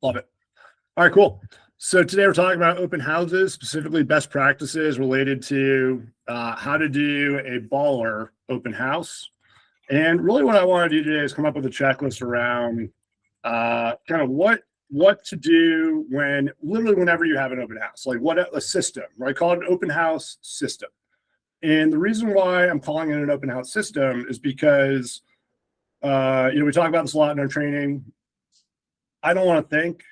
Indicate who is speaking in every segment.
Speaker 1: Love it. All right, cool. So today we're talking about open houses, specifically best practices related to how to do a baller open house. And really what I want to do today is come up with a checklist around kind of what to do when literally whenever you have an open house, like what a system, right? Call it an open house system. And the reason why I'm calling it an open house system is because, we talk about this a lot in our training. I don't want to think.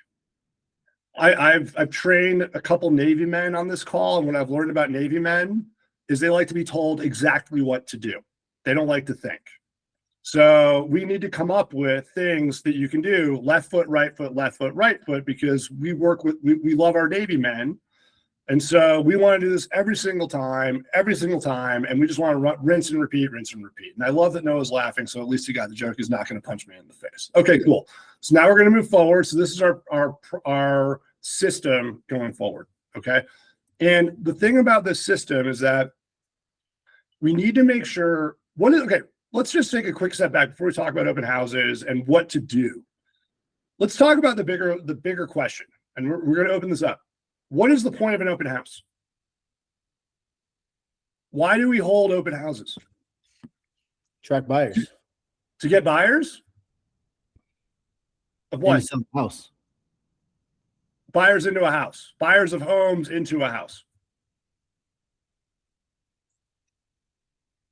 Speaker 1: I've trained a couple Navy men on this call, and what I've learned about Navy men is they like to be told exactly what to do. They don't like to think. So we need to come up with things that you can do left foot, right foot, because we love our Navy men. And so we want to do this every single time, and we just want to rinse and repeat. And I love that Noah's laughing, so at least he got the joke. He's not going to punch me in the face. Okay, cool. So now we're going to move forward. So this is our system going forward, okay? And the thing about this system is that we need to make sure, let's just take a quick step back before we talk about open houses and what to do. Let's talk about the bigger question, and we're going to open this up. What is the point of an open house? Why do we hold open houses?
Speaker 2: Attract buyers.
Speaker 1: To get buyers? Of what?
Speaker 2: Into some house.
Speaker 1: Buyers into a house. Buyers of homes into a house.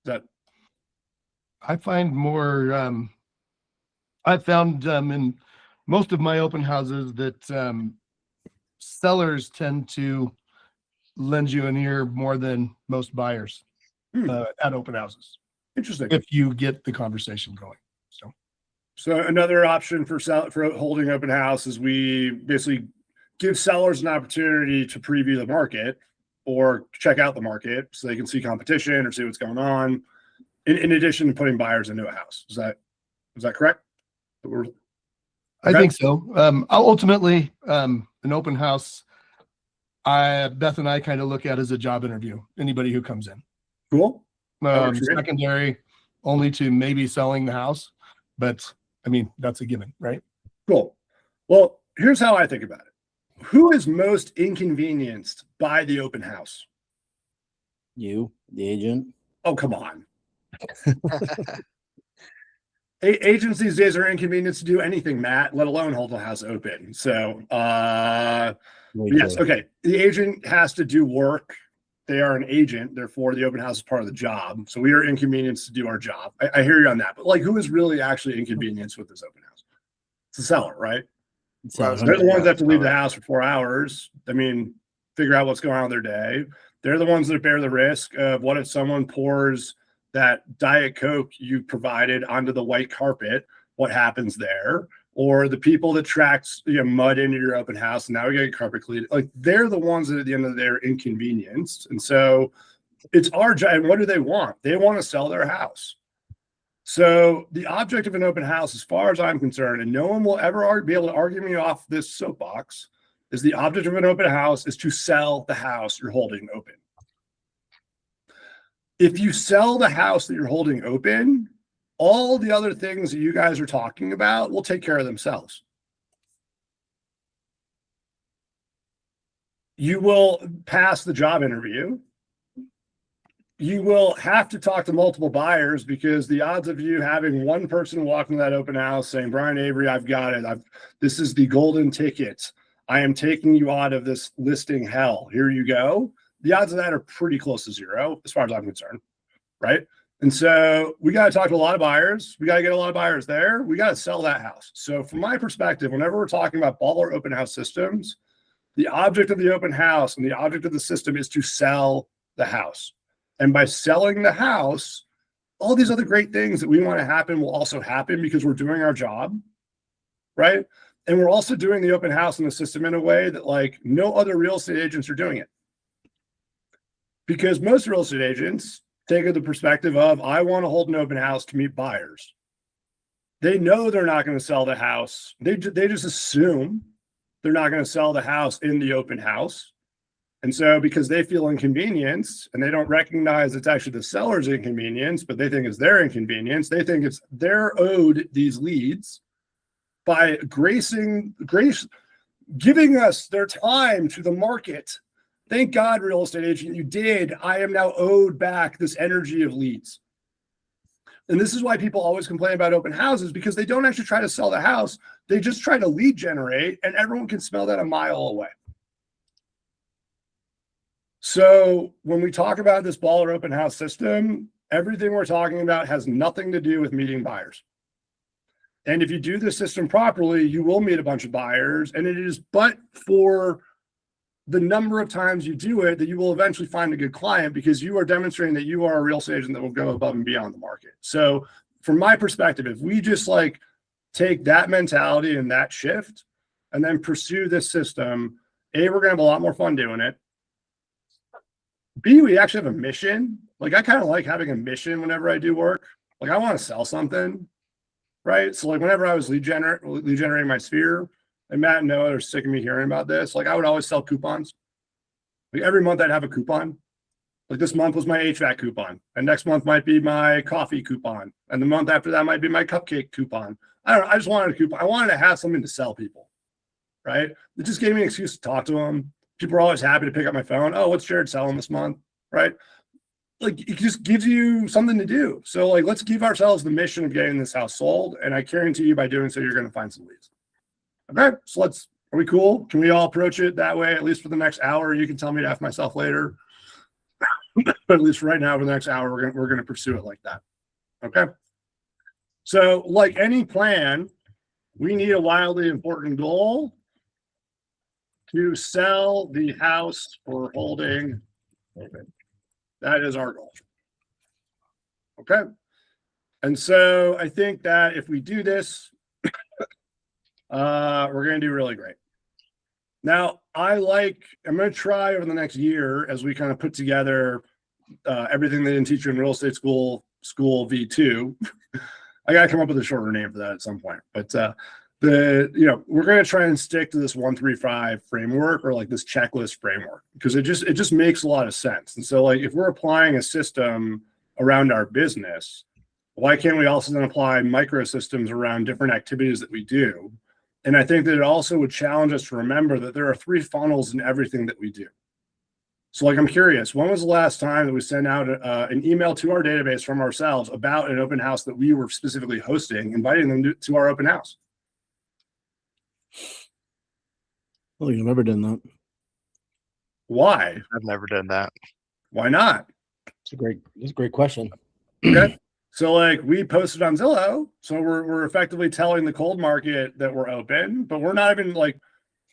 Speaker 1: That
Speaker 3: I find more. I've found in most of my open houses that sellers tend to lend you an ear more than most buyers at open houses.
Speaker 1: Interesting.
Speaker 3: If you get the conversation going.
Speaker 1: So another option for holding open house is we basically give sellers an opportunity to preview the market or check out the market so they can see competition or see what's going on. In addition to putting buyers into a house. Is that correct?
Speaker 3: I think so. Ultimately, an open house, Beth and I kind of look at as a job interview. Anybody who comes in.
Speaker 1: Cool.
Speaker 3: Secondary only to maybe selling the house, but I mean, that's a given, right?
Speaker 1: Cool. Well, here's how I think about it. Who is most inconvenienced by the open house?
Speaker 2: You, the agent.
Speaker 1: Oh, come on. Agents these days are inconvenienced to do anything, Matt, let alone hold the house open. So, yes, okay. The agent has to do work. They are an agent, therefore the open house is part of the job. So we are inconvenienced to do our job. I hear you on that, but like, who is really actually inconvenienced with this open house? It's the seller, right? They're the ones that have to leave the house for 4 hours. I mean, figure out what's going on with their day. They're the ones that bear the risk of what if someone pours that Diet Coke you provided onto the white carpet, what happens there? Or the people that tracks mud into your open house, and now we get carpet cleaned. Like, they're the ones that at the end of the day are inconvenienced. And so it's our job. And what do they want? They want to sell their house. So the object of an open house, as far as I'm concerned, and no one will ever be able to argue me off this soapbox, is the object of an open house is to sell the house you're holding open. If you sell the house that you're holding open, all the other things that you guys are talking about will take care of themselves. You will pass the job interview. You will have to talk to multiple buyers because the odds of you having one person walking that open house saying, Brian Avery, I've got it. This is the golden ticket. I am taking you out of this listing hell. Here you go. The odds of that are pretty close to zero as far as I'm concerned, right? And so we got to talk to a lot of buyers. We got to get a lot of buyers there. We got to sell that house. So from my perspective, whenever we're talking about baller open house systems, the object of the open house and the object of the system is to sell the house. And by selling the house, all these other great things that we want to happen will also happen because we're doing our job, right? And we're also doing the open house and the system in a way that like no other real estate agents are doing it. Because most real estate agents take the perspective of, I want to hold an open house to meet buyers. They know they're not going to sell the house. They just assume they're not going to sell the house in the open house. And so because they feel inconvenienced and they don't recognize it's actually the seller's inconvenience, but they think it's their inconvenience, they think they're owed these leads by giving us their time to the market. Thank God, real estate agent, you did. I am now owed back this energy of leads. And this is why people always complain about open houses, because they don't actually try to sell the house. They just try to lead generate, and everyone can smell that a mile away. So when we talk about this baller open house system, everything we're talking about has nothing to do with meeting buyers. And if you do the system properly, you will meet a bunch of buyers. And it is but for the number of times you do it that you will eventually find a good client, because you are demonstrating that you are a real estate agent that will go above and beyond the market. So from my perspective, if we just like take that mentality and that shift and then pursue this system, A, we're going to have a lot more fun doing it. B, we actually have a mission. Like, I kind of like having a mission whenever I do work. Like, I want to sell something, right? So like whenever I was lead generating my sphere, and Matt and Noah are sick of me hearing about this, like I would always sell coupons. Like every month I'd have a coupon. Like this month was my HVAC coupon, and next month might be my coffee coupon, and the month after that might be my cupcake coupon. I don't know. I just wanted a coupon. I wanted to have something to sell people, right? It just gave me an excuse to talk to them. People are always happy to pick up my phone. Oh, what's Jared selling this month, right? Like it just gives you something to do. So like, let's give ourselves the mission of getting this house sold, and I guarantee you by doing so, you're going to find some leads. Okay, so are we cool? Can we all approach it that way, at least for the next hour? You can tell me to F myself later. But at least for right now, for the next hour, we're gonna pursue it like that. Okay. So like any plan, we need a wildly important goal to sell the house for holding. That is our goal. Okay. And so I think that if we do this, we're going to do really great. Now, I'm going to try over the next year as we kind of put together everything they didn't teach you in real estate school V2. I got to come up with a shorter name for that at some point. But we're going to try and stick to this 135 framework, or like this checklist framework, because it just makes a lot of sense. And so like if we're applying a system around our business, why can't we also then apply microsystems around different activities that we do? And I think that it also would challenge us to remember that there are 3 funnels in everything that we do. So like, I'm curious, when was the last time that we sent out an email to our database from ourselves about an open house that we were specifically hosting, inviting them to our open house?
Speaker 2: Oh, you've never done that.
Speaker 1: Why?
Speaker 4: I've never done that.
Speaker 1: Why not?
Speaker 2: That's a great question.
Speaker 1: Okay. So like we posted on Zillow, so we're effectively telling the cold market that we're open, but we're not even like,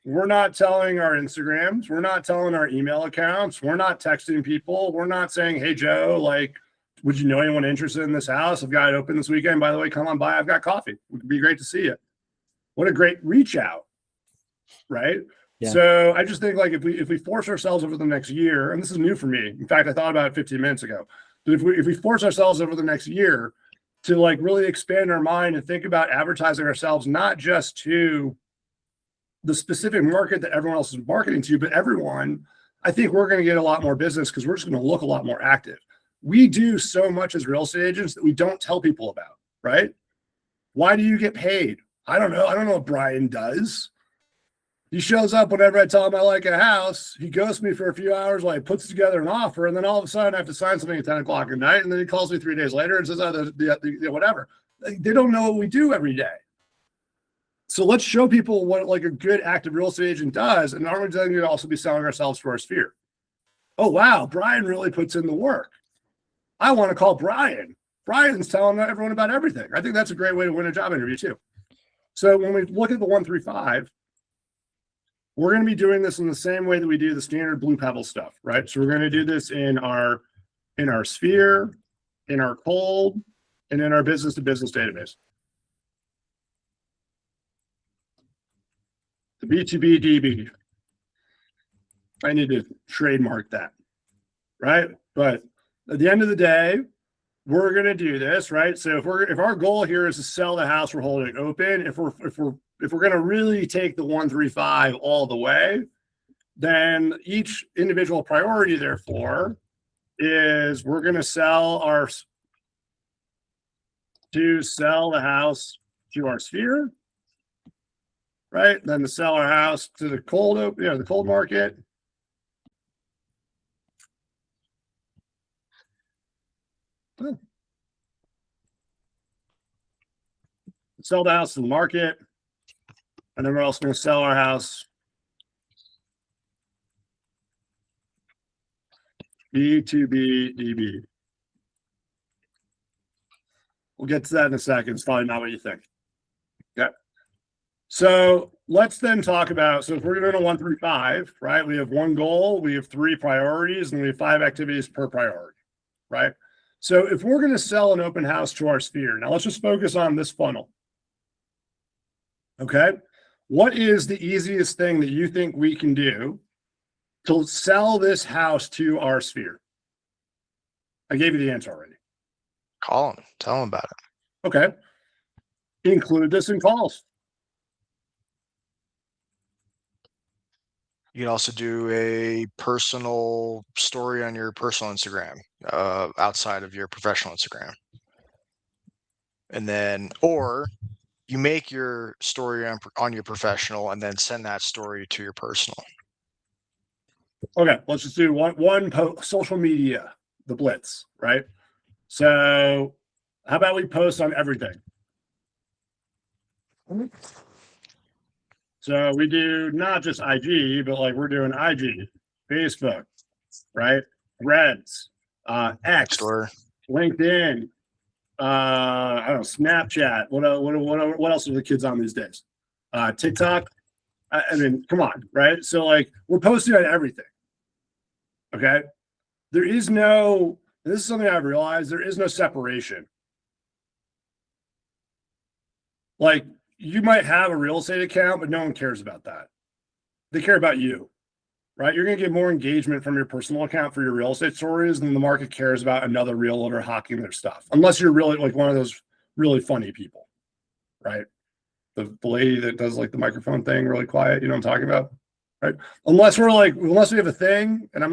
Speaker 1: we're not telling our Instagrams, we're not telling our email accounts, we're not texting people, we're not saying, hey Joe, like, would you know anyone interested in this house? I've got it open this weekend. By the way, come on by. I've got coffee. It would be great to see you. What a great reach out, right?
Speaker 2: Yeah.
Speaker 1: So I just think like if we force ourselves over the next year, and this is new for me. In fact, I thought about it 15 minutes ago. But if we force ourselves over the next year to like really expand our mind and think about advertising ourselves, not just to the specific market that everyone else is marketing to, but everyone, I think we're going to get a lot more business because we're just going to look a lot more active. We do so much as real estate agents that we don't tell people about, right? Why do you get paid? I don't know. I don't know what Brian does. He shows up whenever I tell him I like a house. He ghosts me for a few hours while he puts together an offer. And then all of a sudden I have to sign something at 10 o'clock at night. And then he calls me 3 days later and says, oh, whatever. They don't know what we do every day. So let's show people what like a good active real estate agent does. And aren't we going to also be selling ourselves to our sphere? Oh, wow. Brian really puts in the work. I want to call Brian. Brian's telling everyone about everything. I think that's a great way to win a job interview too. So when we look at the 135, we're going to be doing this in the same way that we do the standard Blue Pebble stuff, right? So we're going to do this in our sphere, in our cold, and in our business to business database. The B2B DB. I need to trademark that, right? But at the end of the day, we're going to do this, right? So if our goal here is to sell the house we're holding open, if we're going to really take the 135 all the way, then each individual priority, therefore, is we're going to sell the house to our sphere, right? Then to sell our house to the the cold market. Sell the house to the market, and then we're also going to sell our house B2B DB. We'll get to that in a second. It's probably not what you think. Okay. So let's then talk about, so if we're doing a 1 through 5, right? We have one goal, we have 3 priorities, and we have 5 activities per priority, right? So if we're going to sell an open house to our sphere, now let's just focus on this funnel. Okay. What is the easiest thing that you think we can do to sell this house to our sphere? I gave you the answer already.
Speaker 4: Call them. Tell them about it.
Speaker 1: Okay. Include this in calls.
Speaker 4: You can also do a personal story on your personal Instagram, outside of your professional Instagram. And then, or you make your story on your professional and then send that story to your personal.
Speaker 1: Okay, let's just do one social media, the blitz, right? So how about we post on everything? So we do not just IG, but like we're doing IG, Facebook, right? Threads, X,
Speaker 4: Store.
Speaker 1: LinkedIn, I don't know, Snapchat. What else are the kids on these days? TikTok. I mean, come on, right? So like we're posting on everything. Okay. There is no, this is something I've realized, there is no separation. Like you might have a real estate account, but no one cares about that. They care about you, right? You're going to get more engagement from your personal account for your real estate stories than the market cares about another realtor hawking their stuff. Unless you're really like one of those really funny people, right? The lady that does like the microphone thing really quiet, you know what I'm talking about? Right? Unless we have a thing, and I'm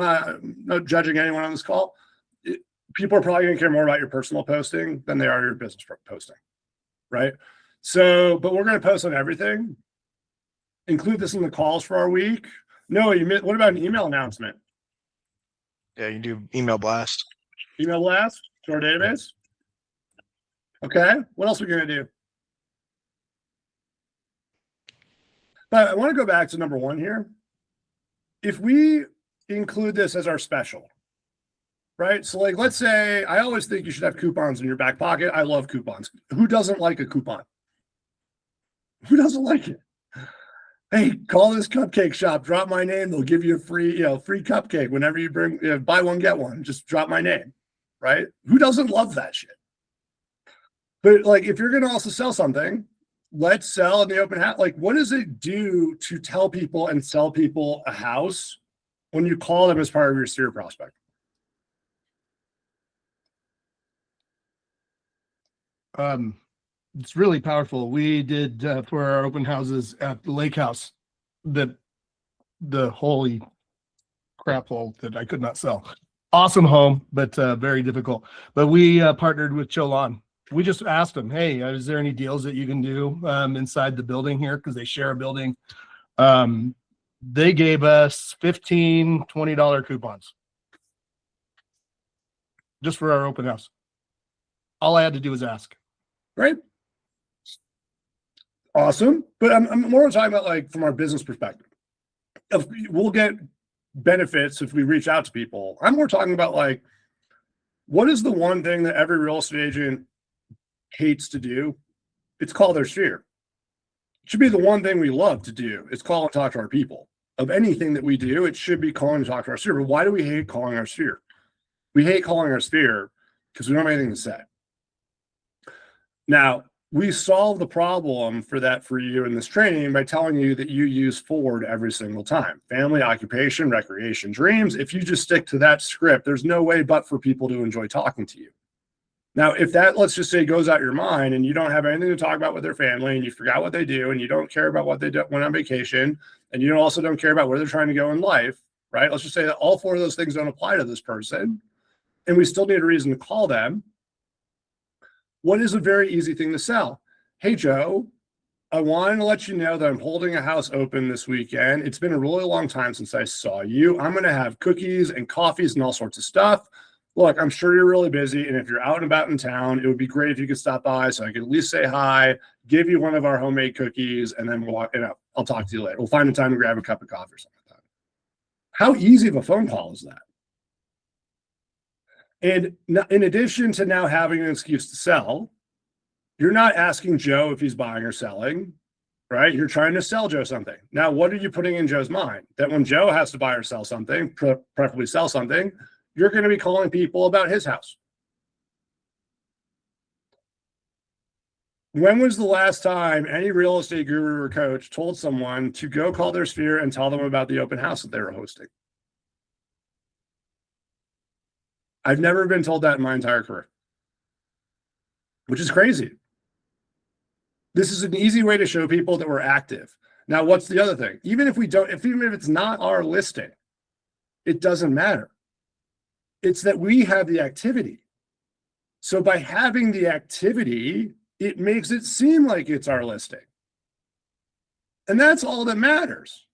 Speaker 1: not judging anyone on this call, people are probably going to care more about your personal posting than they are your business posting, right? So, but we're going to post on everything. Include this in the calls for our week. No, what about an email announcement?
Speaker 4: Yeah, you do email blast.
Speaker 1: Email blast to our database. Okay, what else are we going to do? But I want to go back to number 1 here. If we include this as our special, right? So like, let's say, I always think you should have coupons in your back pocket. I love coupons. Who doesn't like a coupon? Who doesn't like it? Hey, call this cupcake shop, drop my name. They'll give you a free cupcake whenever you bring, buy one, get one, just drop my name, right? Who doesn't love that shit? But like, if you're going to also sell something, let's sell in the open house. Like, what does it do to tell people and sell people a house when you call them as part of your sphere prospect?
Speaker 3: It's really powerful. We did for our open houses at the lake house, the holy crap hole that I could not sell. Awesome home, but very difficult. But we partnered with Cholan. We just asked them, hey, is there any deals that you can do inside the building here? Because they share a building. They gave us $15, $20 coupons just for our open house. All I had to do was ask.
Speaker 1: Right? Awesome. But I'm more talking about like from our business perspective. We'll get benefits if we reach out to people. I'm more talking about like, what is the one thing that every real estate agent hates to do? It's call their sphere. It should be the one thing we love to do. It's call and talk to our people. Of anything that we do, it should be calling and talk to our sphere. But why do we hate calling our sphere? We hate calling our sphere because we don't have anything to say. Now, we solve the problem for that for you in this training by telling you that you use forward every single time. Family, occupation, recreation, dreams. If you just stick to that script, there's no way but for people to enjoy talking to you. Now, if that, let's just say, goes out your mind and you don't have anything to talk about with their family and you forgot what they do and you don't care about what they went on vacation and you also don't care about where they're trying to go in life, right? Let's just say that all 4 of those things don't apply to this person and we still need a reason to call them. What is a very easy thing to sell? Hey, Joe, I wanted to let you know that I'm holding a house open this weekend. It's been a really long time since I saw you. I'm going to have cookies and coffees and all sorts of stuff. Look, I'm sure you're really busy, and if you're out and about in town, it would be great if you could stop by so I could at least say hi, give you one of our homemade cookies, and then I'll talk to you later. We'll find a time to grab a cup of coffee or something like that. How easy of a phone call is that? And in addition to now having an excuse to sell, you're not asking Joe if he's buying or selling, right? You're trying to sell Joe something. Now, what are you putting in Joe's mind? That when Joe has to buy or sell something, preferably sell something, you're going to be calling people about his house. When was the last time any real estate guru or coach told someone to go call their sphere and tell them about the open house that they were hosting? I've never been told that in my entire career, which is crazy. This is an easy way to show people that we're active. Now, what's the other thing? Even if it's not our listing, it doesn't matter. It's that we have the activity. So by having the activity, it makes it seem like it's our listing. And that's all that matters.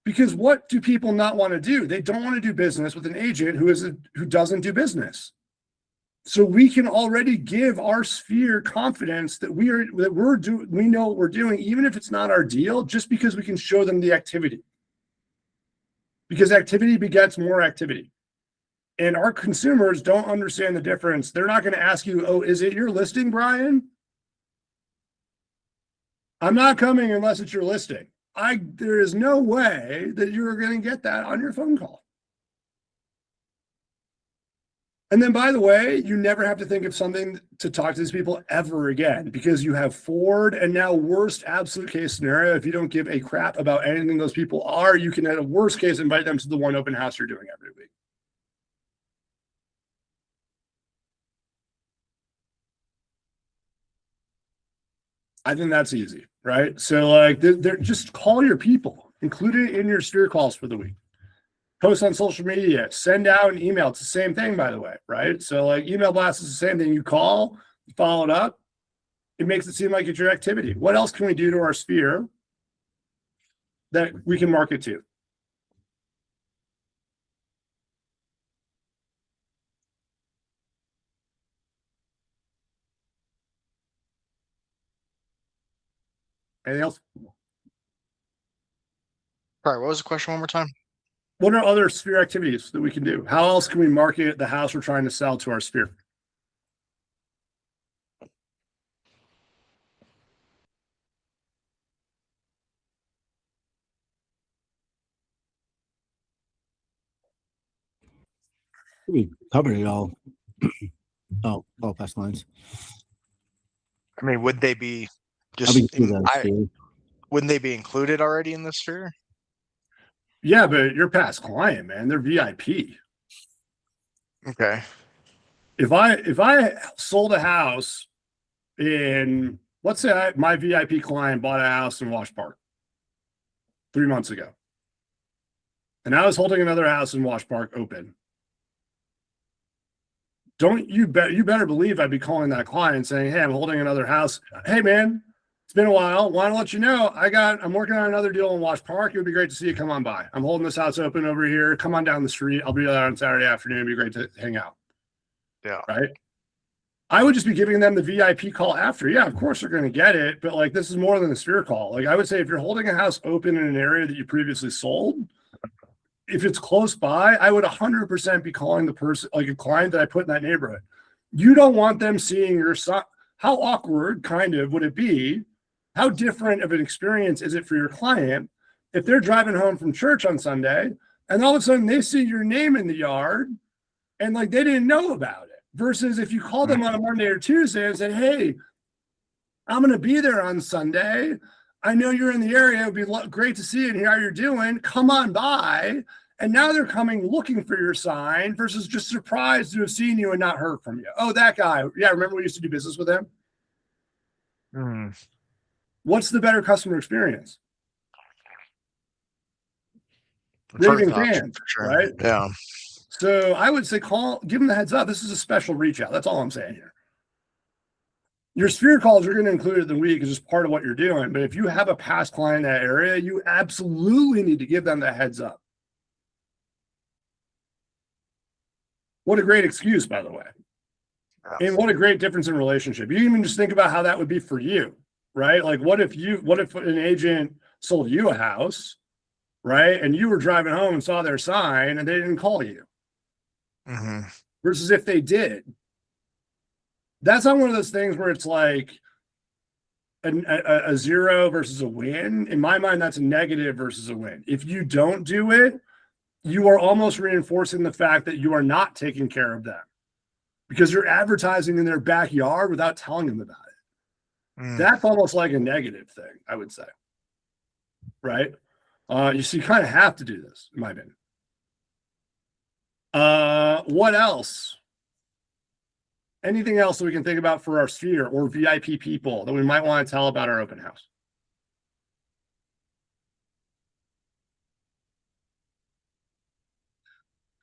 Speaker 1: Because what do people not want to do? They don't want to do business with an agent who doesn't do business. So we can already give our sphere confidence that we know what we're doing, even if it's not our deal, just because we can show them the activity. Because activity begets more activity. And our consumers don't understand the difference. They're not going to ask you, oh, is it your listing, Brian? I'm not coming unless it's your listing. There is no way that you're going to get that on your phone call. And then, by the way, you never have to think of something to talk to these people ever again, because you have forward and now worst absolute case scenario. If you don't give a crap about anything those people are, you can at a worst case invite them to the one open house you're doing every week. I think that's easy, right? So like, they're just call your people, include it in your sphere calls for the week. Post on social media, send out an email. It's the same thing, by the way, right? So like email blast is the same thing. You call, you follow it up. It makes it seem like it's your activity. What else can we do to our sphere that we can market to? Anything else?
Speaker 4: All right, what was the question one more time?
Speaker 1: What are other sphere activities that we can do? How else can we market the house we're trying to sell to our sphere?
Speaker 2: We covered it all. All past lines.
Speaker 4: I mean, would they be just? Wouldn't they be included already in the sphere?
Speaker 1: Yeah, but your past client, man, they're VIP.
Speaker 4: Okay.
Speaker 1: If I sold a house in, let's say my VIP client bought a house in Wash Park 3 months ago, and I was holding another house in Wash Park open, you better believe I'd be calling that client and saying, hey, I'm holding another house. Hey man, it's been a while. Want to let you know I'm working on another deal in Wash Park. It would be great to see you come on by. I'm holding this house open over here. Come on down the street. I'll be there on Saturday afternoon. It'd be great to hang out.
Speaker 4: Yeah.
Speaker 1: Right. I would just be giving them the VIP call after. Yeah, of course they're going to get it. But like, this is more than a sphere call. Like I would say, if you're holding a house open in an area that you previously sold, if it's close by, I would 100% be calling the person, like a client that I put in that neighborhood. You don't want them seeing your son. How awkward kind of would it be? How different of an experience is it for your client if they're driving home from church on Sunday and all of a sudden they see your name in the yard and like they didn't know about it, versus if you call them on a Monday or Tuesday and say, hey, I'm going to be there on Sunday. I know you're in the area. It would be great to see you and hear how you're doing. Come on by. And now they're coming looking for your sign versus just surprised to have seen you and not heard from you. Oh, that guy. Yeah, remember we used to do business with him? What's the better customer experience? Raving fans,
Speaker 4: sure.
Speaker 1: right?
Speaker 4: Yeah.
Speaker 1: So I would say give them the heads up. This is a special reach out. That's all I'm saying here. Your sphere calls, you're going to include it in the week as just part of what you're doing. But if you have a past client in that area, you absolutely need to give them the heads up. What a great excuse, by the way. And what a great difference in relationship. You even just think about how that would be for you, right? Like what if an agent sold you a house, right? And you were driving home and saw their sign and they didn't call you.
Speaker 4: Mm-hmm.
Speaker 1: Versus if they did. That's not one of those things where it's like a zero versus a win. In my mind, that's a negative versus a win. If you don't do it, you are almost reinforcing the fact that you are not taking care of them because you're advertising in their backyard without telling them about it. That's almost like a negative thing, I would say. Right? You kind of have to do this, in my opinion. What else? Anything else that we can think about for our sphere or VIP people that we might want to tell about our open house?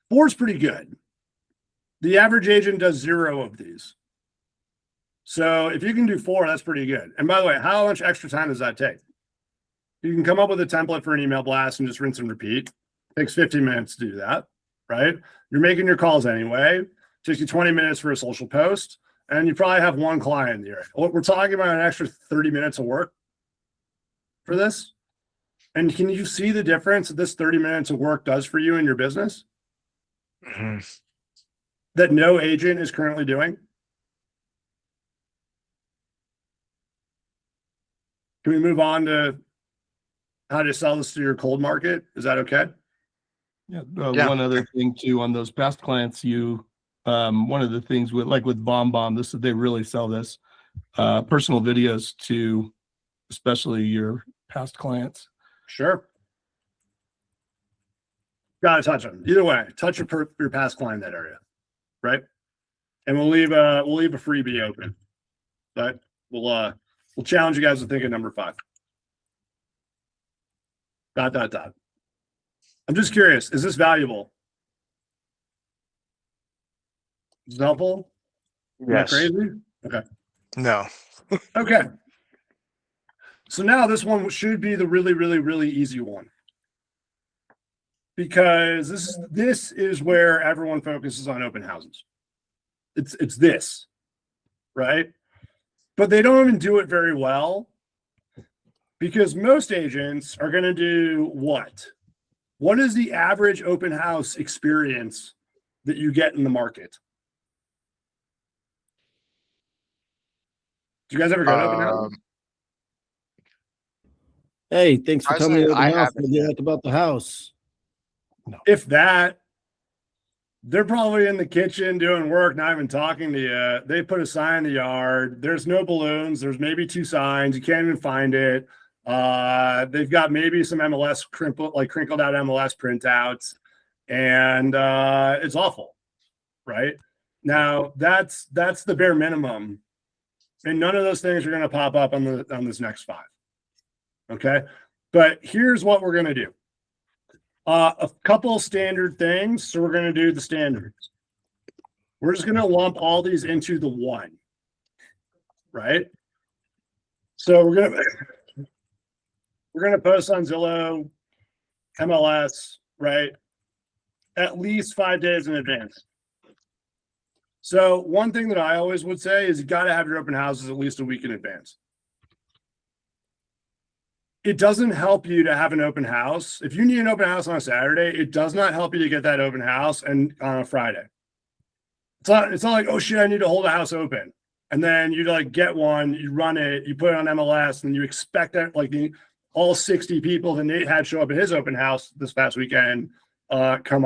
Speaker 1: Four's pretty good. The average agent does 0 of these. So if you can do 4, that's pretty good. And by the way, how much extra time does that take? You can come up with a template for an email blast and just rinse and repeat. It takes 15 minutes to do that, right? You're making your calls anyway. It takes you 20 minutes for a social post, and you probably have 1 client in the area. We're talking about an extra 30 minutes of work for this. And can you see the difference that this 30 minutes of work does for you in your business?
Speaker 4: Mm-hmm.
Speaker 1: That no agent is currently doing? Can we move on to how to sell this to your cold market? Is that okay?
Speaker 3: Yeah.
Speaker 4: Yeah.
Speaker 3: One other thing too, on those past clients, one of the things with Bomb, they really sell this, personal videos to especially your past clients.
Speaker 1: Sure. Got to touch them. Either way, touch your past client in that area, right? And we'll leave a freebie open, but we'll challenge you guys to think of number 5. ... I'm just curious. Is this valuable? Is it helpful? Am I
Speaker 4: Yes.
Speaker 1: crazy? Okay.
Speaker 4: No.
Speaker 1: Okay. So now this one should be the really, really, really easy one. Because this is where everyone focuses on open houses. It's this, right? But they don't even do it very well because most agents are going to do what? What is the average open house experience that you get in the market? Do you guys ever go to open houses?
Speaker 2: Hey, thanks for coming to the
Speaker 4: I
Speaker 2: open house.
Speaker 4: haven't
Speaker 2: What do you
Speaker 4: yet.
Speaker 2: like about the house?
Speaker 1: If that, they're probably in the kitchen doing work, not even talking to you. They put a sign in the yard. There's no balloons. There's maybe 2 signs. You can't even find it. They've got maybe some MLS crinkled out MLS printouts, and it's awful, right? Now that's the bare minimum, and none of those things are going to pop up on this next 5. Okay, but here's what we're going to do. A couple standard things. So we're going to do the standards. We're just going to lump all these into the 1, right? So we're going to post on Zillow, MLS, right? At least 5 days in advance. So one thing that I always would say is you got to have your open houses at least a week in advance. It doesn't help you to have an open house. If you need an open house on a Saturday, it does not help you to get that open house and on a Friday. It's not like, oh shit, I need to hold a house open. And then you like get one, you run it, you put it on MLS, and you expect that like all 60 people that Nate had show up at his open house this past weekend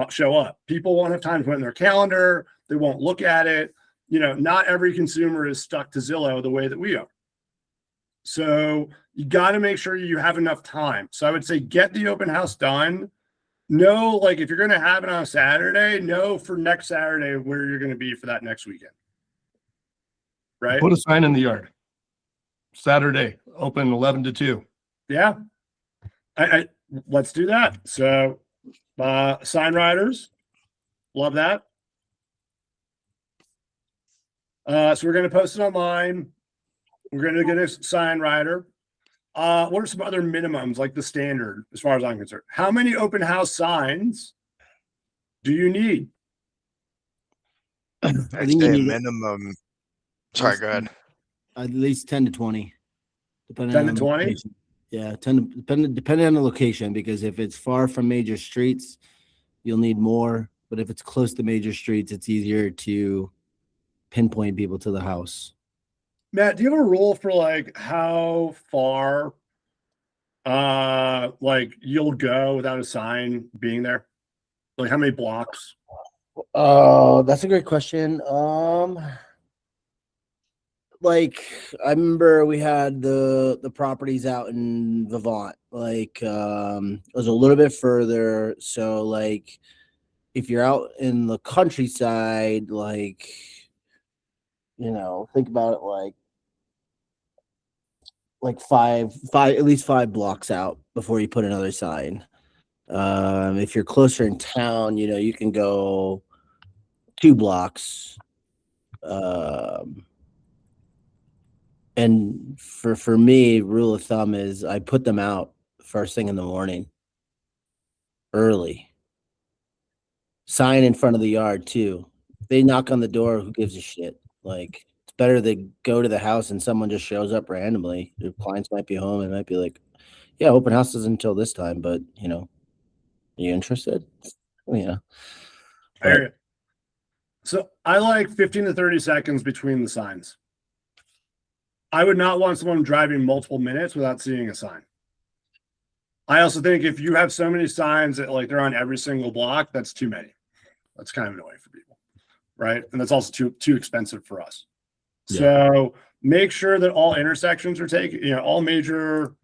Speaker 1: show up. People won't have time to put it in their calendar. They won't look at it. Not every consumer is stuck to Zillow the way that we are. So you got to make sure you have enough time. So I would say get the open house done. Know, like if you're going to have it on a Saturday, know for next Saturday where you're going to be for that next weekend. Right?
Speaker 3: Put a sign in the yard. Saturday, open 11 to 2.
Speaker 1: Yeah. Let's do that. So sign riders, love that. So we're going to post it online. We're going to get a sign writer. What are some other minimums, like the standard, as far as I'm concerned? How many open house signs do you need?
Speaker 2: I
Speaker 4: I'd
Speaker 2: think you
Speaker 4: say a
Speaker 2: need
Speaker 4: minimum. Sorry, go ahead.
Speaker 2: at least 10 to 20, depending
Speaker 1: 10 to
Speaker 2: on the
Speaker 1: 20?
Speaker 2: location. Yeah, 10 depending on the location, because if it's far from major streets, you'll need more. But if it's close to major streets, it's easier to pinpoint people to the house.
Speaker 1: Matt, do you have a rule for like how far like you'll go without a sign being there? Like how many blocks?
Speaker 2: Oh, that's a great question. Like I remember we had the properties out in Vivant. Like it was a little bit further. So like if you're out in the countryside, like think about it like five at least 5 blocks out before you put another sign. If you're closer in town, you can go 2 blocks. And for me, rule of thumb is I put them out first thing in the morning, early. Sign in front of the yard too. If they knock on the door, who gives a shit? Like it's better they go to the house and someone just shows up randomly. Your clients might be home. It might be like, yeah, open house is until this time, but are you interested? Yeah.
Speaker 1: I hear you. So I like 15 to 30 seconds between the signs. I would not want someone driving multiple minutes without seeing a sign. I also think if you have so many signs that like they're on every single block, that's too many. That's kind of annoying for people, right? And that's also too expensive for us.
Speaker 2: Yeah.
Speaker 1: So make sure that all intersections are taken, all major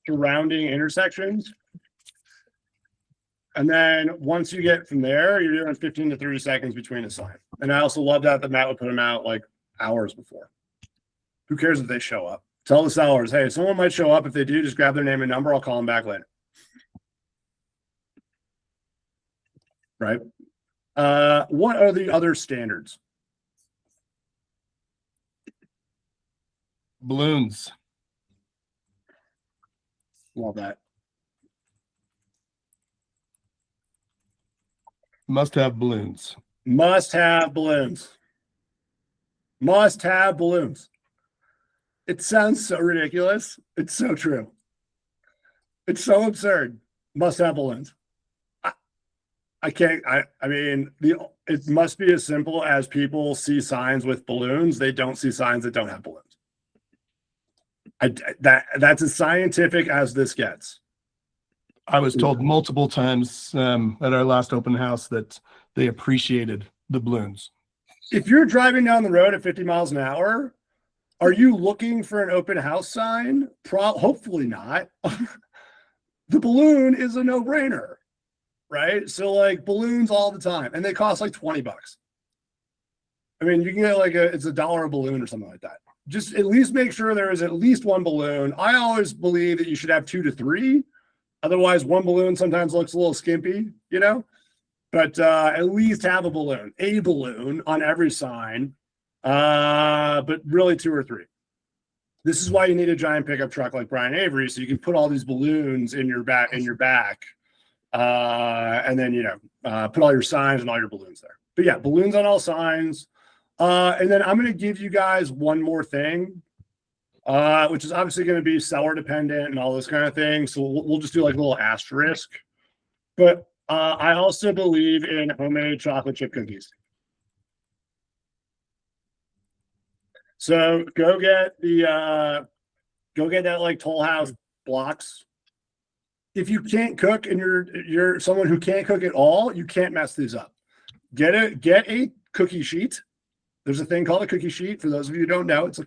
Speaker 1: surrounding intersections. And then once you get from there, you're doing 15 to 30 seconds between a sign. And I also love that Matt would put them out like hours before. Who cares if they show up? Tell the sellers, hey, someone might show up. If they do, just grab their name and number. I'll call them back later. Right? What are the other standards?
Speaker 3: Balloons.
Speaker 1: Love that.
Speaker 3: Must have balloons.
Speaker 1: Must have balloons. Must have balloons. It sounds so ridiculous. It's so true. It's so absurd. Must have balloons. It must be as simple as people see signs with balloons. They don't see signs that don't have balloons. That's as scientific as this gets.
Speaker 3: I was told multiple times at our last open house that they appreciated the balloons.
Speaker 1: If you're driving down the road at 50 miles an hour, are you looking for an open house sign? Hopefully not. The balloon is a no-brainer, right? So like balloons all the time, and they cost like $20. I mean, you can get it's $1 a balloon or something like that. Just at least make sure there is at least one balloon. I always believe that you should have 2 to 3. Otherwise, one balloon sometimes looks a little skimpy, but at least have a balloon on every sign, but really 2 or 3. This is why you need a giant pickup truck like Brian Avery, so you can put all these balloons in your back, and then put all your signs and all your balloons there. But yeah, balloons on all signs. And then I'm going to give you guys one more thing, which is obviously going to be seller dependent and all this kind of thing. So we'll just do like a little asterisk. But I also believe in homemade chocolate chip cookies. So go get that like Toll House blocks. If you can't cook and you're someone who can't cook at all, you can't mess these up. Get a cookie sheet. There's a thing called a cookie sheet. For those of you who don't know, it's a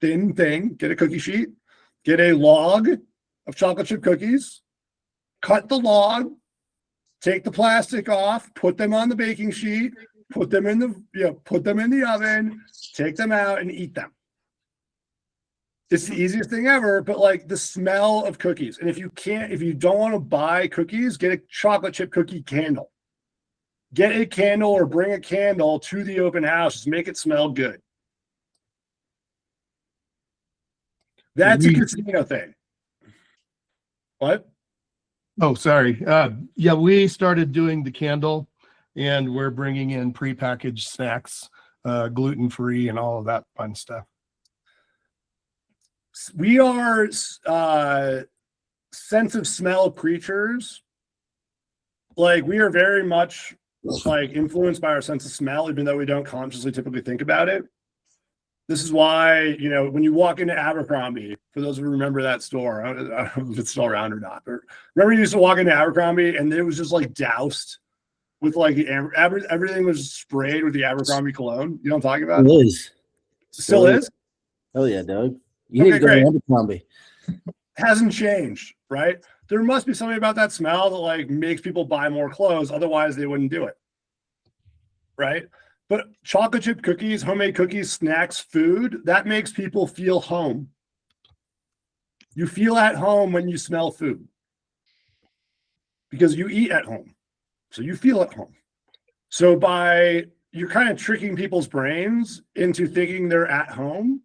Speaker 1: thin thing. Get a cookie sheet. Get a log of chocolate chip cookies. Cut the log. Take the plastic off. Put them on the baking sheet. Put them in the oven. Take them out and eat them. It's the easiest thing ever, but like the smell of cookies. And if you don't want to buy cookies, get a chocolate chip cookie candle. get a candle or bring a candle to the open house. Just make it smell good. That's a casino thing. What?
Speaker 3: Oh, sorry. Yeah, we started doing the candle, and we're bringing in prepackaged snacks, gluten-free and all of that fun stuff.
Speaker 1: We are sense of smell creatures. Like, we are very much like influenced by our sense of smell, even though we don't consciously typically think about it. This is why, you know, when you walk into Abercrombie, for those who remember that store, I don't know if it's still around or not, but remember you used to walk into Abercrombie and it was just like doused with like the everything was sprayed with the Abercrombie cologne. You know what I'm talking about?
Speaker 2: It is.
Speaker 1: Still is?
Speaker 2: Oh yeah, Doug. You need to go
Speaker 1: great.
Speaker 2: to Abercrombie.
Speaker 1: Hasn't changed, right? There must be something about that smell that like makes people buy more clothes. Otherwise, they wouldn't do it, right? But chocolate chip cookies, homemade cookies, snacks, food, that makes people feel home. You feel at home when you smell food because you eat at home. So you feel at home. So you're kind of tricking people's brains into thinking they're at home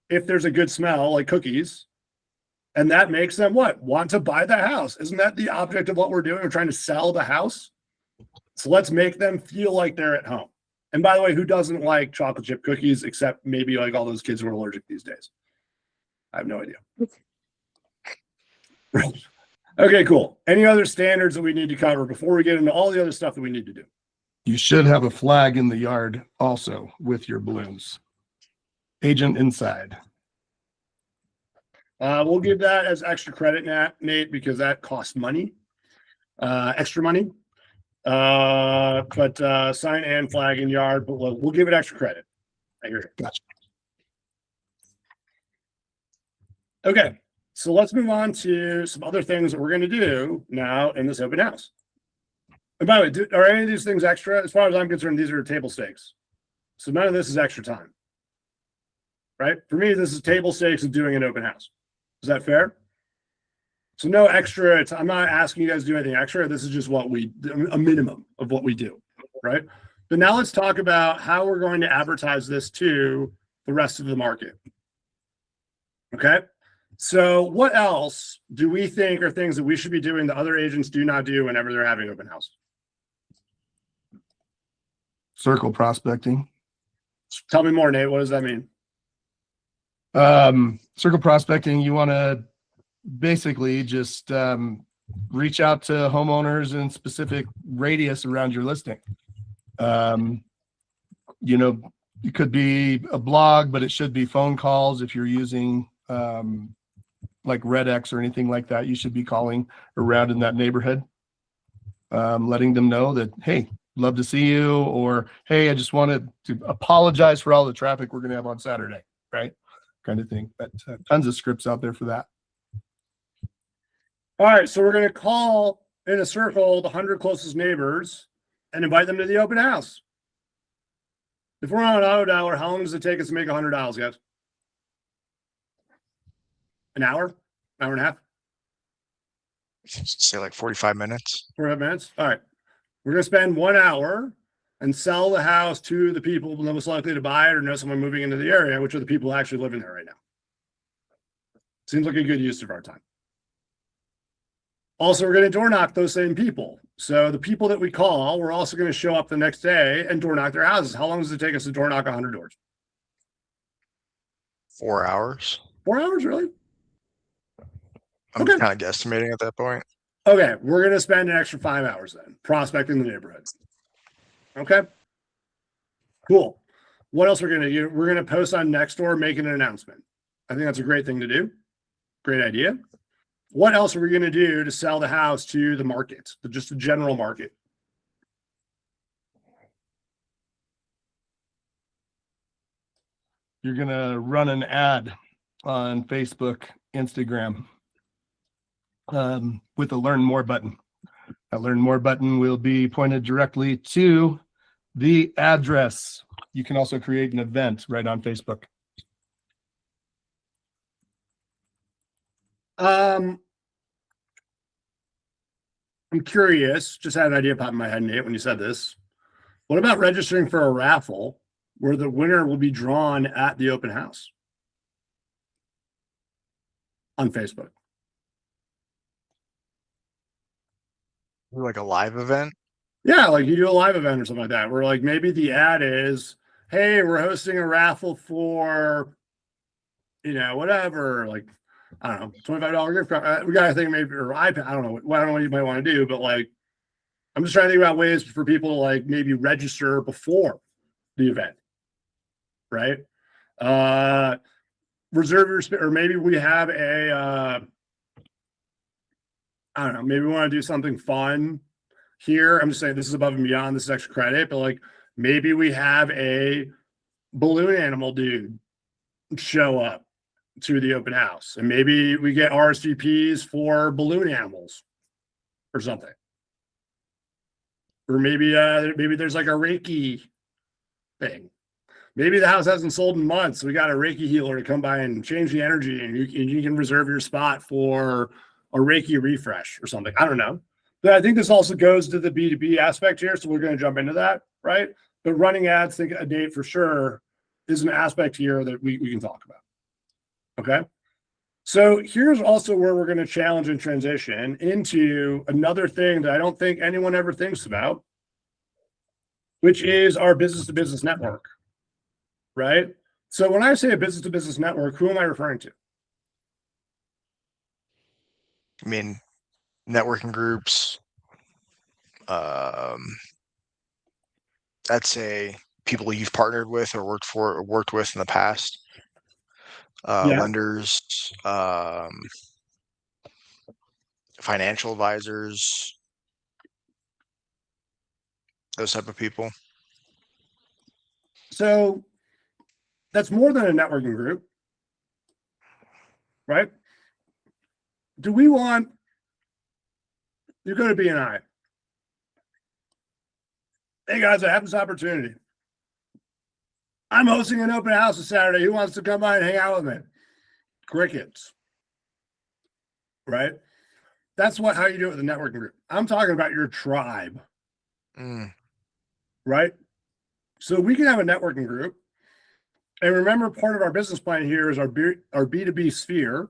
Speaker 1: if there's a good smell like cookies. And that makes them what? Want to buy the house. Isn't that the object of what we're doing? We're trying to sell the house. So let's make them feel like they're at home. And by the way, who doesn't like chocolate chip cookies except maybe like all those kids who are allergic these days? I have no idea. Okay, cool. Any other standards that we need to cover before we get into all the other stuff that we need to do?
Speaker 3: You should have a flag in the yard also with your balloons. Agent inside.
Speaker 1: We'll give that as extra credit, Nate, because that costs money, extra money. But sign and flag in yard, but we'll give it extra credit. I hear it.
Speaker 3: Gotcha.
Speaker 1: Okay, so let's move on to some other things that we're going to do now in this open house. And by the way, are any of these things extra? As far as I'm concerned, these are table stakes. So none of this is extra time. Right? For me, this is table stakes of doing an open house. Is that fair? So no extra. I'm not asking you guys to do anything extra. This is just a minimum of what we do, right? But now let's talk about how we're going to advertise this to the rest of the market. Okay. So what else do we think are things that we should be doing that other agents do not do whenever they're having open house?
Speaker 3: Circle prospecting.
Speaker 1: Tell me more, Nate. What does that mean?
Speaker 3: Circle prospecting, you want to basically just reach out to homeowners in specific radius around your listing. You know, it could be a blog, but it should be phone calls. If you're using like RedX or anything like that, you should be calling around in that neighborhood, letting them know that, hey, love to see you, or hey, I just wanted to apologize for all the traffic we're going to have on Saturday, right? Kind of thing. But tons of scripts out there for that.
Speaker 1: All right, so we're going to call in a circle the 100 closest neighbors and invite them to the open house. If we're on an auto dialer, how long does it take us to make 100 dials, guys? An hour? Hour and a half?
Speaker 4: Say like 45 minutes.
Speaker 1: 45 minutes? All right. We're going to spend 1 hour and sell the house to the people most likely to buy it or know someone moving into the area, which are the people actually living there right now. Seems like a good use of our time. Also, we're going to door knock those same people. So the people that we call, we're also going to show up the next day and door knock their houses. How long does it take us to door knock 100 doors?
Speaker 4: 4 hours.
Speaker 1: 4 hours, really?
Speaker 4: I'm
Speaker 1: Okay.
Speaker 4: kind of guesstimating at that point.
Speaker 1: Okay, we're going to spend an extra 5 hours then prospecting the neighborhood. Okay, cool. What else we're going to do? We're going to post on Nextdoor, making an announcement. I think that's a great thing to do. Great idea. What else are we going to do to sell the house to the market, just the general market?
Speaker 3: You're going to run an ad on Facebook, Instagram, with a learn more button. That learn more button will be pointed directly to the address. You can also create an event right on Facebook.
Speaker 1: I'm curious, just had an idea pop in my head, Nate, when you said this. What about registering for a raffle where the winner will be drawn at the open house on Facebook?
Speaker 4: Like a live event.
Speaker 1: Yeah, like you do a live event or something like that, where like maybe the ad is, hey, we're hosting a raffle for, whatever, like, I don't know, $25 gift card. We got to think maybe, or iPad, I don't know what you might want to do, but like, I'm just trying to think about ways for people to like maybe register before the event, right? Reserve your space, or maybe we have I don't know, maybe we want to do something fun here. I'm just saying this is above and beyond, this is extra credit, but like maybe we have a balloon animal dude show up to the open house, and maybe we get RSVPs for balloon animals or something. Or maybe there's like a Reiki thing. Maybe the house hasn't sold in months. So we got a Reiki healer to come by and change the energy, and you can reserve your spot for a Reiki refresh or something. I don't know. But I think this also goes to the B2B aspect here. So we're going to jump into that, right? But running ads, think a date for sure, is an aspect here that we can talk about. Okay. So here's also where we're going to challenge and transition into another thing that I don't think anyone ever thinks about, which is our business-to-business network, right? So when I say a business-to-business network, who am I referring to?
Speaker 4: I mean, networking groups. I'd say people you've partnered with or worked with in the past.
Speaker 1: Yeah.
Speaker 4: Lenders, financial advisors, those type of people.
Speaker 1: So that's more than a networking group, right? Do we want, you go to BNI. Hey guys, I have this opportunity. I'm hosting an open house this Saturday. Who wants to come by and hang out with me? Crickets, right? That's how you do it with a networking group. I'm talking about your tribe, right? So we can have a networking group. And remember, part of our business plan here is our B2B sphere,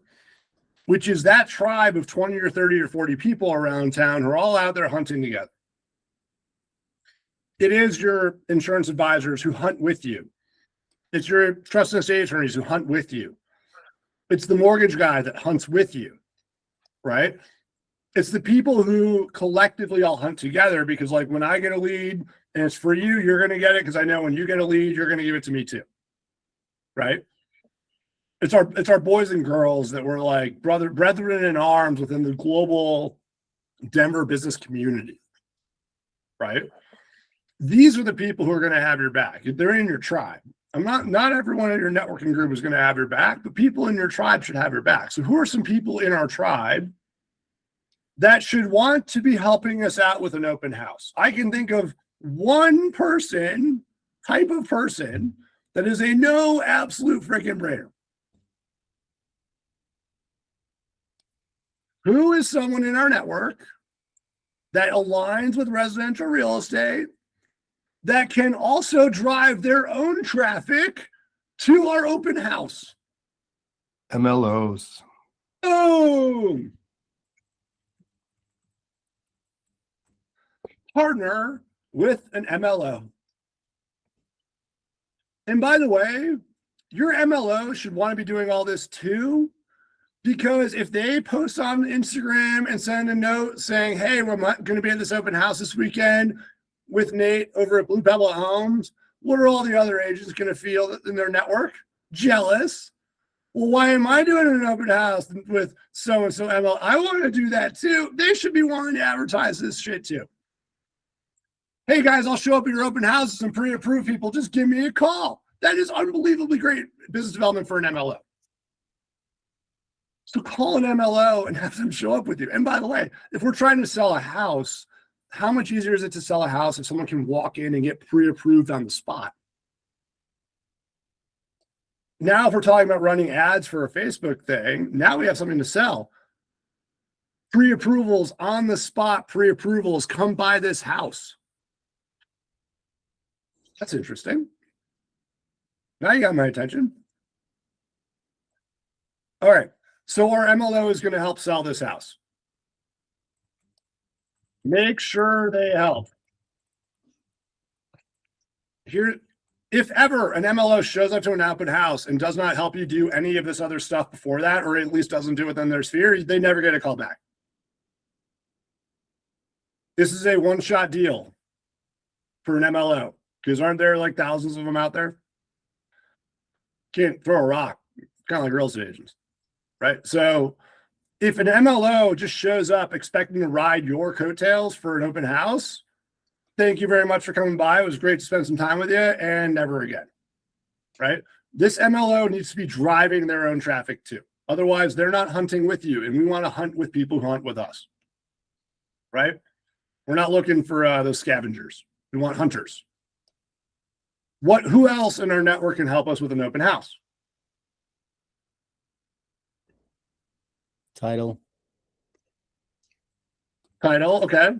Speaker 1: which is that tribe of 20 or 30 or 40 people around town who are all out there hunting together. It is your insurance advisors who hunt with you. It's your trust and estate attorneys who hunt with you. It's the mortgage guy that hunts with you, right? It's the people who collectively all hunt together, because like when I get a lead and it's for you, you're going to get it because I know when you get a lead, you're going to give it to me too, right? It's our boys and girls that we're like brethren in arms within the global Denver business community, right? These are the people who are going to have your back. They're in your tribe. Not everyone in your networking group is going to have your back, but people in your tribe should have your back. So who are some people in our tribe that should want to be helping us out with an open house? I can think of one type of person that is a no absolute freaking brainer. Who is someone in our network that aligns with residential real estate that can also drive their own traffic to our open house?
Speaker 3: MLOs.
Speaker 1: Boom! Partner with an MLO. And by the way, your MLO should want to be doing all this too, because if they post on Instagram and send a note saying, hey, we're going to be at this open house this weekend with Nate over at Blue Pebble Homes, what are all the other agents going to feel in their network? Jealous. Well, why am I doing an open house with so-and-so ML? I want to do that too. They should be wanting to advertise this shit too. Hey guys, I'll show up at your open houses and pre-approve people. Just give me a call. That is unbelievably great business development for an MLO. So call an MLO and have them show up with you. And by the way, if we're trying to sell a house, how much easier is it to sell a house if someone can walk in and get pre-approved on the spot? Now, if we're talking about running ads for a Facebook thing, now we have something to sell. Pre-approvals on the spot, pre-approvals, come buy this house. That's interesting. Now you got my attention. All right. So our MLO is going to help sell this house. Make sure they help. Here, if ever an MLO shows up to an open house and does not help you do any of this other stuff before that, or at least doesn't do it within their sphere, they never get a call back. This is a one-shot deal for an MLO, because aren't there like thousands of them out there? Can't throw a rock, kind of like real estate agents, right? So if an MLO just shows up expecting to ride your coattails for an open house, thank you very much for coming by. It was great to spend some time with you, and never again, right? This MLO needs to be driving their own traffic too. Otherwise, they're not hunting with you, and we want to hunt with people who hunt with us, right? We're not looking for those scavengers. We want hunters. Who else in our network can help us with an open house?
Speaker 2: Title.
Speaker 1: Title, okay.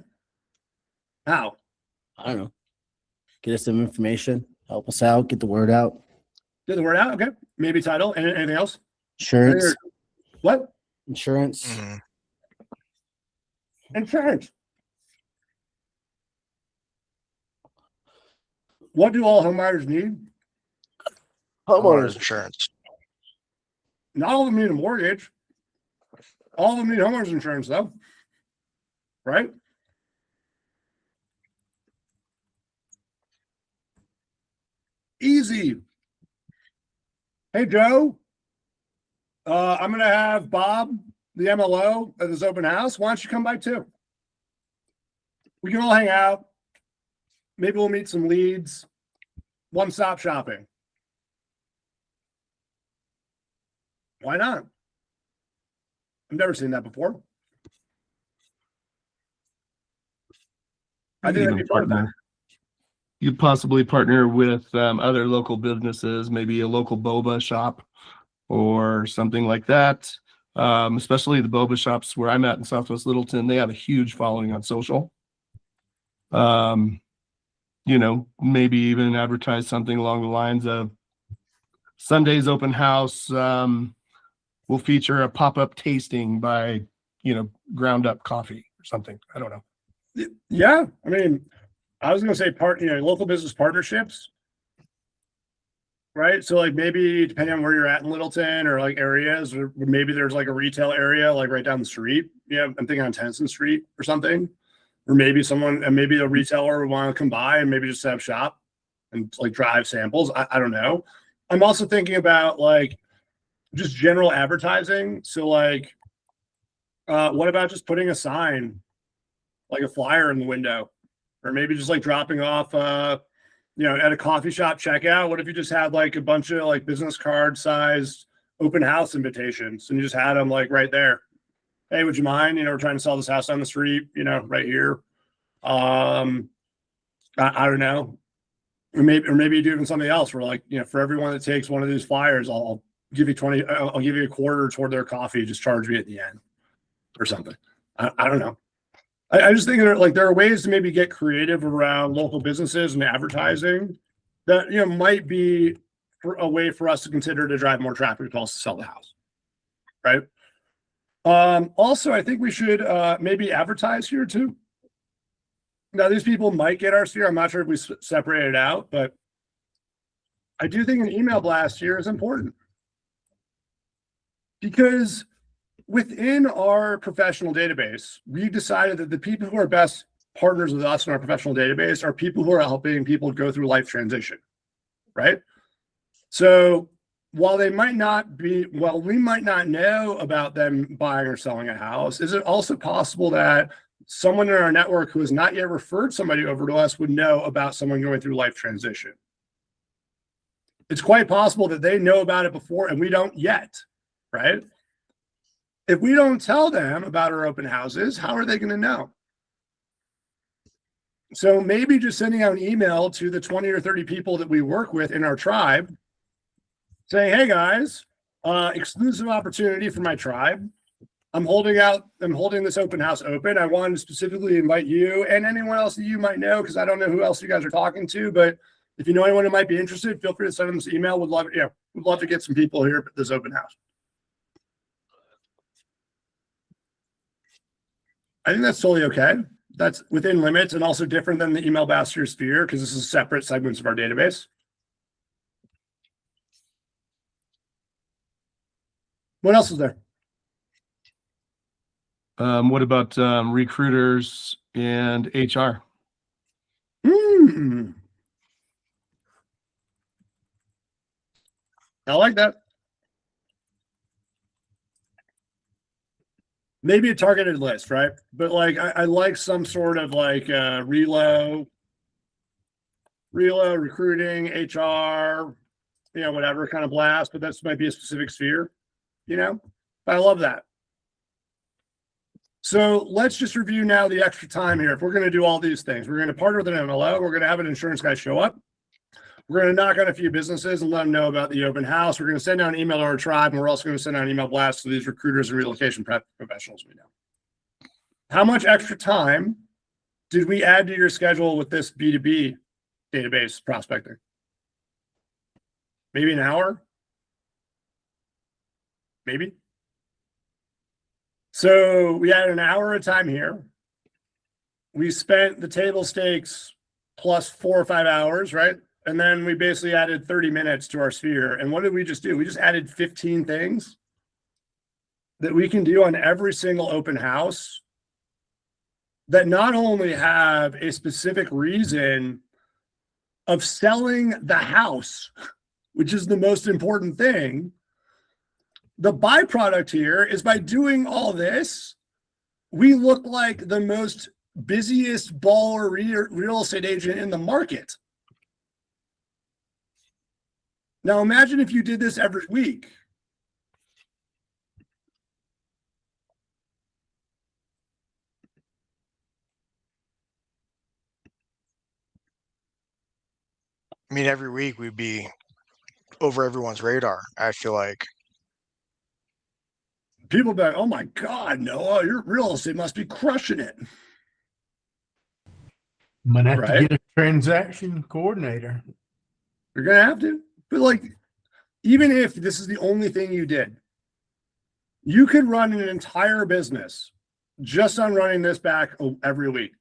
Speaker 1: How?
Speaker 2: I don't know. Get us some information. Help us out. Get the word out.
Speaker 1: Get the word out, okay. Maybe title. Anything else?
Speaker 2: Insurance.
Speaker 1: What?
Speaker 2: Insurance.
Speaker 4: Mhm.
Speaker 1: Insurance. What do all homebuyers need?
Speaker 4: Homeowners insurance.
Speaker 1: Not all of them need a mortgage. All of them need homeowners insurance, though. Right? Easy. Hey, Joe. I'm going to have Bob, the MLO, at this open house. Why don't you come by too? We can all hang out. Maybe we'll meet some leads. One-stop shopping. Why not? I've never seen that before. I think that'd be fun.
Speaker 3: You'd possibly partner with other local businesses, maybe a local boba shop or something like that. Especially the boba shops where I'm at in Southwest Littleton, they have a huge following on social. Maybe even advertise something along the lines of Sunday's open house will feature a pop-up tasting by, ground up coffee or something. I don't know.
Speaker 1: Yeah. I mean, I was going to say local business partnerships, right? So like maybe depending on where you're at in Littleton or like areas, or maybe there's like a retail area like right down the street. Yeah, I'm thinking on Tennyson Street or something. Or maybe maybe a retailer would want to come by and maybe just set up shop and like drive samples. I don't know. I'm also thinking about like just general advertising. So like, what about just putting a sign, like a flyer in the window, or maybe just like dropping off, at a coffee shop checkout. What if you just had like a bunch of like business card sized open house invitations and you just had them like right there? Hey, would you mind? We're trying to sell this house down the street, right here. I don't know. Or maybe you do even something else where like, for everyone that takes one of these flyers, I'll give you I'll give you a quarter toward their coffee, just charge me at the end or something. I don't know. I just think there are ways to maybe get creative around local businesses and advertising that, might be a way for us to consider to drive more traffic to also sell the house. Right. Also, I think we should maybe advertise here too. Now, these people might get our sphere. I'm not sure if we separate it out, but I do think an email blast here is important because within our professional database, we decided that the people who are best partners with us in our professional database are people who are helping people go through life transition, right? So while we might not know about them buying or selling a house, is it also possible that someone in our network who has not yet referred somebody over to us would know about someone going through life transition? It's quite possible that they know about it before and we don't yet, right? If we don't tell them about our open houses, how are they going to know? So maybe just sending out an email to the 20 or 30 people that we work with in our tribe saying, hey guys, exclusive opportunity for my tribe. I'm holding this open house open. I wanted to specifically invite you and anyone else that you might know, because I don't know who else you guys are talking to, but if you know anyone who might be interested, feel free to send them this email. We'd love to get some people here at this open house. I think that's totally okay. That's within limits and also different than the email blast to your sphere, because this is separate segments of our database. What else is there?
Speaker 3: What about recruiters and HR?
Speaker 1: I like that. Maybe a targeted list, right? But like, I like some sort of like Relo, recruiting, HR, whatever kind of blast, but this might be a specific sphere, But I love that. So let's just review now the extra time here. If we're going to do all these things, we're going to partner with an MLO. We're going to have an insurance guy show up. We're going to knock on a few businesses and let them know about the open house. We're going to send out an email to our tribe, and we're also going to send out an email blast to these recruiters and relocation professionals we know. How much extra time did we add to your schedule with this B2B database prospecting? Maybe an hour? Maybe. So we had an hour of time here. We spent the table stakes plus 4 or 5 hours, right? And then we basically added 30 minutes to our sphere. And what did we just do? We just added 15 things that we can do on every single open house that not only have a specific reason of selling the house, which is the most important thing. The byproduct here is by doing all this, we look like the most busiest baller real estate agent in the market. Now imagine if you did this every week.
Speaker 4: I mean, every week we'd be over everyone's radar, I feel like.
Speaker 1: People be like, oh my God, Noah, your real estate must be crushing it.
Speaker 5: Might have
Speaker 1: Right?
Speaker 5: to get a transaction coordinator.
Speaker 1: You're going to have to. But like, even if this is the only thing you did, you could run an entire business just on running this back every week.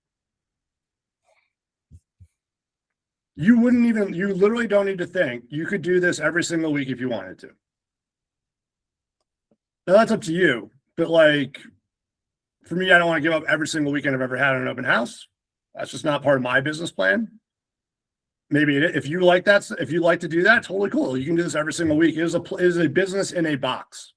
Speaker 1: You literally don't need to think. You could do this every single week if you wanted to. Now that's up to you. But like, for me, I don't want to give up every single weekend I've ever had on an open house. That's just not part of my business plan. Maybe if you like that, if you like to do that, totally cool. You can do this every single week. It is a business in a box.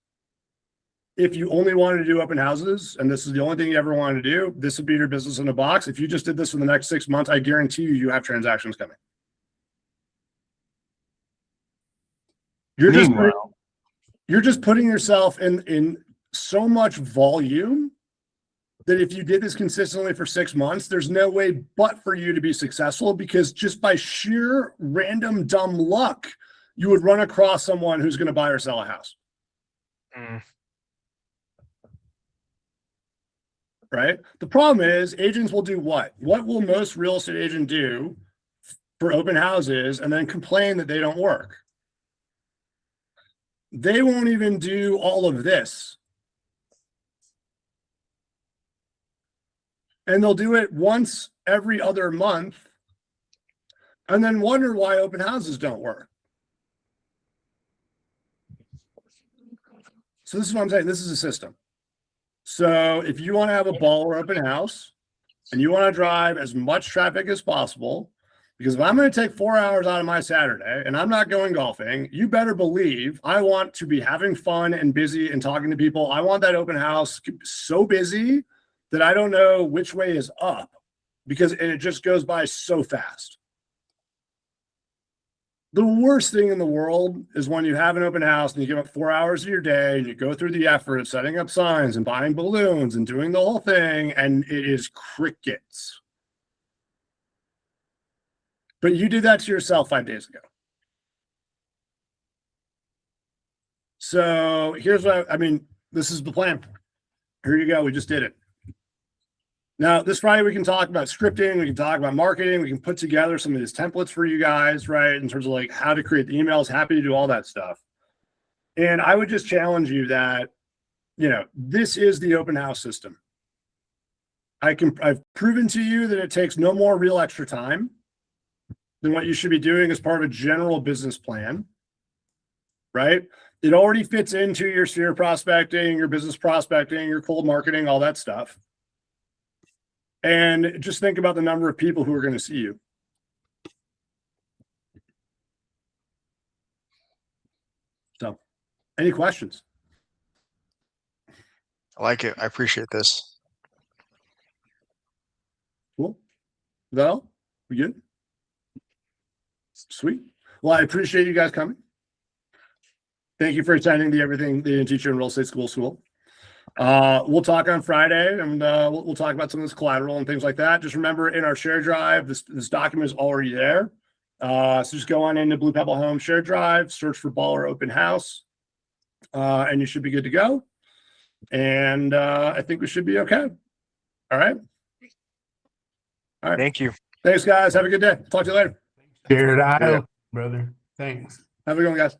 Speaker 1: If you only wanted to do open houses and this is the only thing you ever wanted to do, this would be your business in a box. If you just did this for the next 6 months, I guarantee you have transactions coming. You're just putting yourself in so much volume that if you did this consistently for 6 months, there's no way but for you to be successful, because just by sheer random dumb luck, you would run across someone who's going to buy or sell a house. Right? The problem is agents will do what? What will most real estate agents do for open houses and then complain that they don't work? They won't even do all of this. And they'll do it once every other month and then wonder why open houses don't work. So this is what I'm saying. This is a system. So if you want to have a baller open house and you want to drive as much traffic as possible, because if I'm going to take 4 hours out of my Saturday and I'm not going golfing, you better believe I want to be having fun and busy and talking to people. I want that open house so busy that I don't know which way is up, because it just goes by so fast. The worst thing in the world is when you have an open house and you give up 4 hours of your day and you go through the effort of setting up signs and buying balloons and doing the whole thing, and it is crickets. But you did that to yourself 5 days ago. So here's what I mean, this is the plan. Here you go. We just did it. Now, this Friday, we can talk about scripting. We can talk about marketing. We can put together some of these templates for you guys, right? In terms of like how to create the emails, happy to do all that stuff. And I would just challenge you that, you know, this is the open house system. I've proven to you that it takes no more real extra time than what you should be doing as part of a general business plan, right? It already fits into your sphere prospecting, your business prospecting, your cold marketing, all that stuff. And just think about the number of people who are going to see you. So, any questions?
Speaker 4: I like it. I appreciate this.
Speaker 1: Cool. Is that all? We good? Sweet. Well, I appreciate you guys coming. Thank you for attending the Everything They Didn't Teach You in Real Estate School. We'll talk on Friday, and we'll talk about some of this collateral and things like that. Just remember, in our share drive, this document is already there. So just go on into Blue Pebble Home share drive, search for Baller Open House, and you should be good to go. And I think we should be okay. All right. All right.
Speaker 4: Thank you.
Speaker 1: Thanks, guys. Have a good day. Talk to you later.
Speaker 5: Jared, brother. Thanks.
Speaker 1: Have a good one, guys.